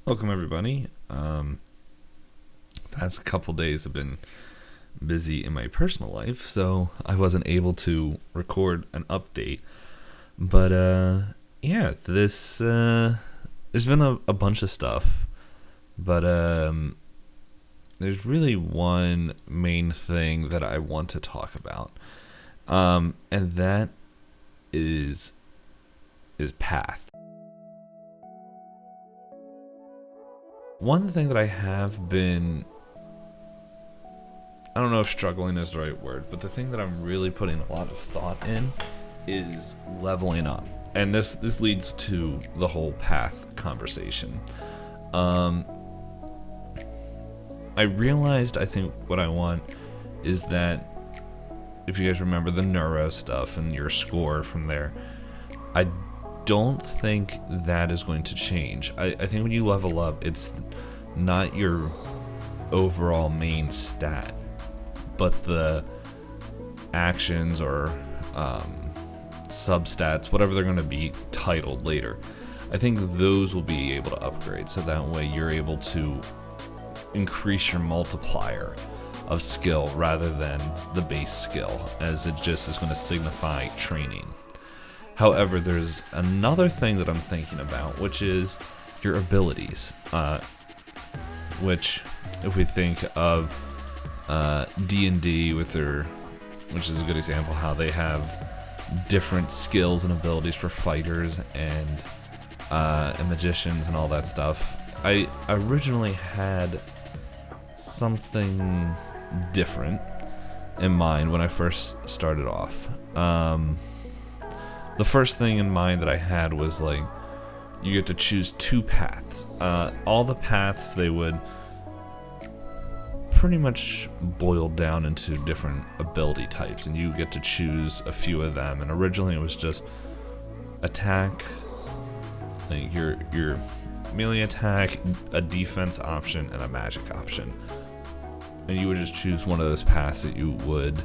Welcome everybody. Past couple days have been busy in my personal life, so I wasn't able to record an update. But yeah, this there's been a bunch of stuff, but there's really one main thing that I want to talk about, and that is path. One thing that I have been, I don't know if struggling is the right word, but the thing that I'm really putting a lot of thought in is leveling up. And this leads to the whole path conversation. I realized, I think what I want is that, if you guys remember the neuro stuff and your score from there, I don't think that is going to change. I think when you level up, it's not your overall main stat, but the actions or substats, whatever they're going to be titled later. I think those will be able to upgrade, so that way you're able to increase your multiplier of skill rather than the base skill, as it just is going to signify training. However, there's another thing that I'm thinking about, which is your abilities. Which, if we think of D&D with their, which is a good example, how they have different skills and abilities for fighters and magicians and all that stuff. I originally had something different in mind when I first started off. The first thing in mind that I had was like, you get to choose two paths. All the paths, they would pretty much boil down into different ability types, and you get to choose a few of them. And originally it was just attack, like your melee attack, a defense option, and a magic option. And you would just choose one of those paths that you would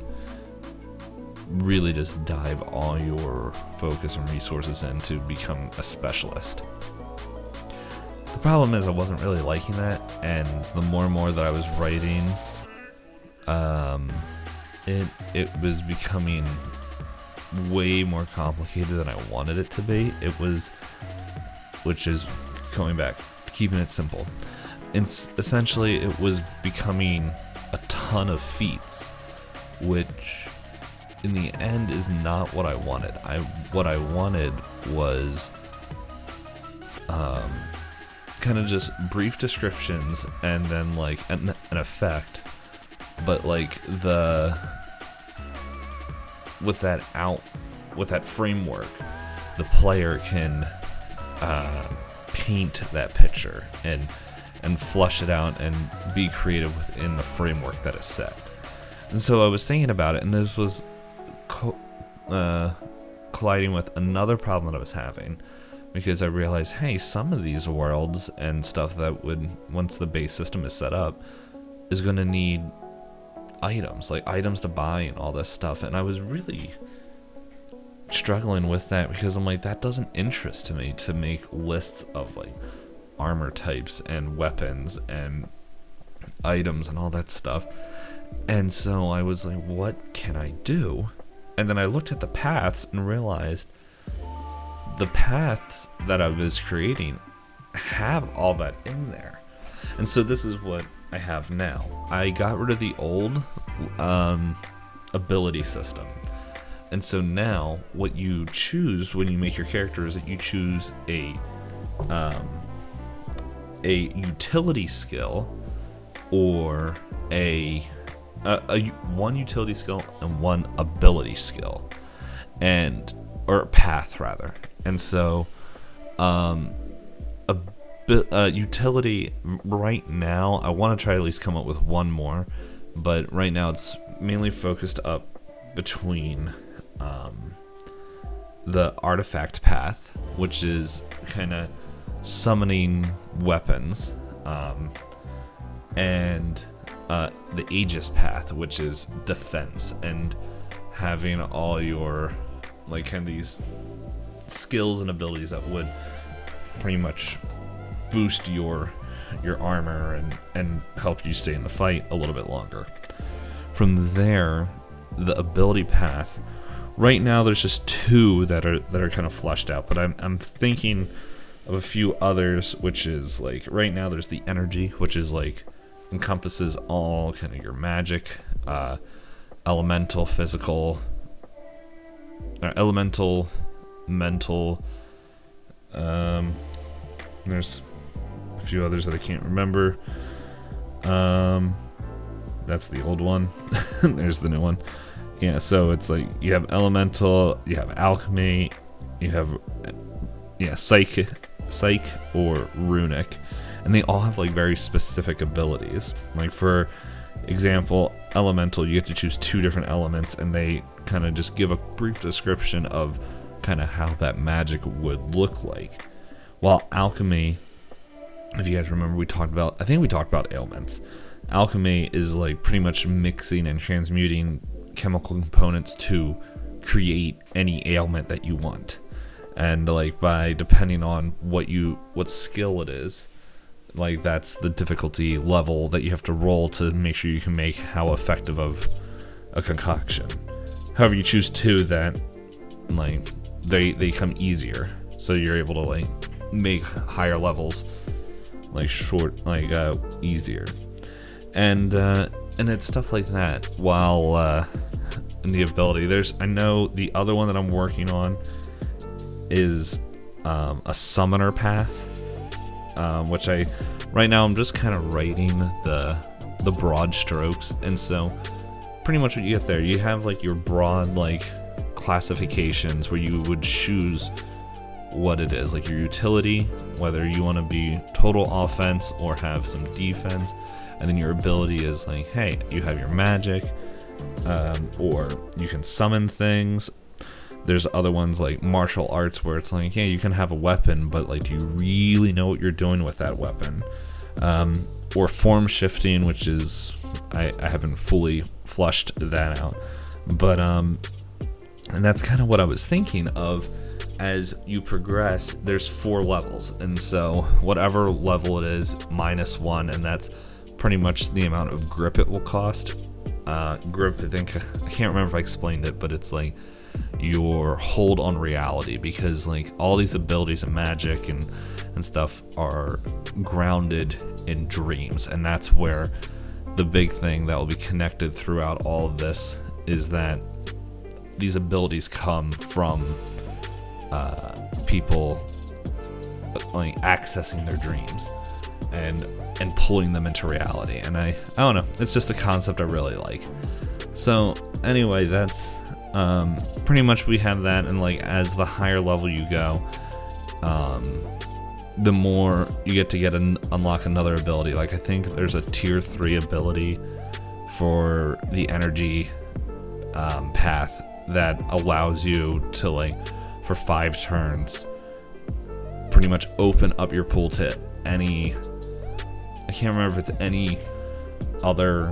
really just dive all your focus and resources in to become a specialist. The problem is I wasn't really liking that, and the more and more that I was writing, it was becoming way more complicated than I wanted it to be. Which is going back, keeping it simple. Essentially, it was becoming a ton of feats, which in the end is not what I wanted. What I wanted was kind of just brief descriptions and then like an effect, but like with that framework, the player can paint that picture and flush it out and be creative within the framework that is set. And so I was thinking about it, and this was colliding with another problem that I was having, because I realized, hey, some of these worlds and stuff that would, once the base system is set up, is going to need items, like items to buy and all this stuff. And I was really struggling with that, because I'm like, that doesn't interest me to make lists of like armor types and weapons and items and all that stuff. And so I was like, what can I do? And then I looked at the paths and realized the paths that I was creating have all that in there. And so this is what I have now. I got rid of the old ability system. And so now what you choose when you make your character is that you choose a utility skill, or one utility skill and one ability skill, or path rather. And so a utility right now, I want to try to at least come up with one more, but right now it's mainly focused up between the artifact path, which is kind of summoning weapons, and the Aegis path, which is defense, and having all your like kind of these skills and abilities that would pretty much boost your armor and help you stay in the fight a little bit longer. From there, the ability path. Right now, there's just 2 that are kind of fleshed out, but I'm thinking of a few others, which is like right now there's the energy, which is like encompasses all kind of your magic, elemental, physical, elemental, mental. There's a few others that I can't remember. That's the old one. There's the new one. Yeah, so it's like you have elemental, you have alchemy, you have psych or runic, and they all have like very specific abilities. Like for example, elemental, you get to choose 2 different elements, and they kind of just give a brief description of kind of how that magic would look like. While alchemy, if you guys remember, I think we talked about ailments. Alchemy is like pretty much mixing and transmuting chemical components to create any ailment that you want. And like by depending on what skill it is, like that's the difficulty level that you have to roll to make sure you can make how effective of a concoction. However, you choose 2 that like they come easier, so you're able to like make higher levels like easier, and it's stuff like that. While in the ability, I know the other one that I'm working on is a summoner path, which right now I'm just kind of writing the broad strokes, and so pretty much what you get there, you have like your broad like classifications where you would choose what it is, like your utility, whether you want to be total offense or have some defense, and then your ability is like, hey, you have your magic, or you can summon things. There's other ones like martial arts where it's like, yeah, you can have a weapon, but like, do you really know what you're doing with that weapon? Or form shifting, which is I haven't fully flushed that out, but and that's kind of what I was thinking of. As you progress, there's 4 levels, and so whatever level it is, -1, and that's pretty much the amount of grip it will cost. Grip, I think, I can't remember if I explained it, but it's like your hold on reality, because like all these abilities and magic and stuff are grounded in dreams, and that's where the big thing that will be connected throughout all of this is that these abilities come from people like accessing their dreams and pulling them into reality. And I don't know, it's just a concept I really like. So anyway, that's pretty much we have that, and like as the higher level you go, the more you get to unlock another ability. Like I think there's a tier 3 ability for the energy path that allows you to like for 5 turns pretty much open up your pool to any, I can't remember if it's any other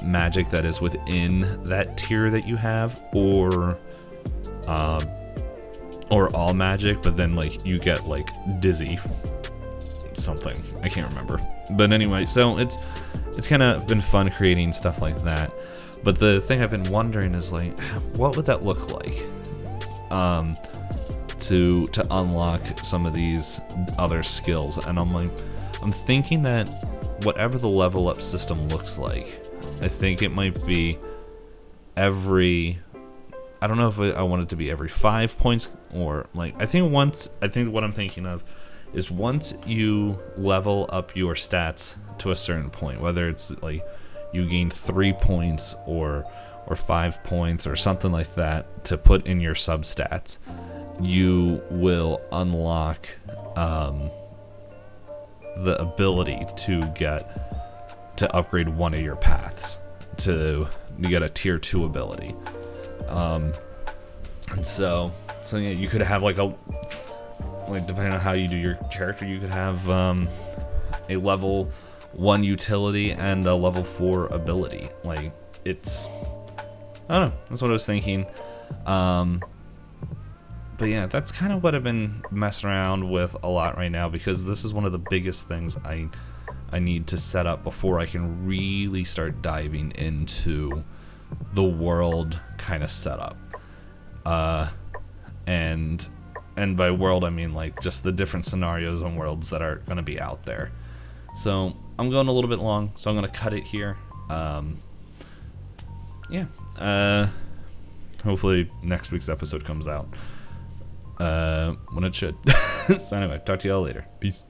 magic that is within that tier that you have, or all magic, but then like you get like dizzy something, I can't remember. But anyway, so it's kind of been fun creating stuff like that. But the thing I've been wondering is like, what would that look like to unlock some of these other skills? And I'm thinking that whatever the level up system looks like, I think it might be I don't know if I want it to be every 5 points, or like I think what I'm thinking of is once you level up your stats to a certain point, whether it's like you gain 3 points or 5 points or something like that to put in your substats, you will unlock the ability to upgrade one of your paths to get a tier 2 ability. And so yeah, you could have like depending on how you do your character, you could have a level 1 utility and a level 4 ability. Like I don't know, that's what I was thinking. But yeah, that's kind of what I've been messing around with a lot right now, because this is one of the biggest things I need to set up before I can really start diving into the world kind of setup. And by world I mean like just the different scenarios and worlds that are going to be out there. So I'm going a little bit long, so I'm going to cut it here. Yeah. Hopefully next week's episode comes out when it should. So anyway, talk to y'all later. Peace.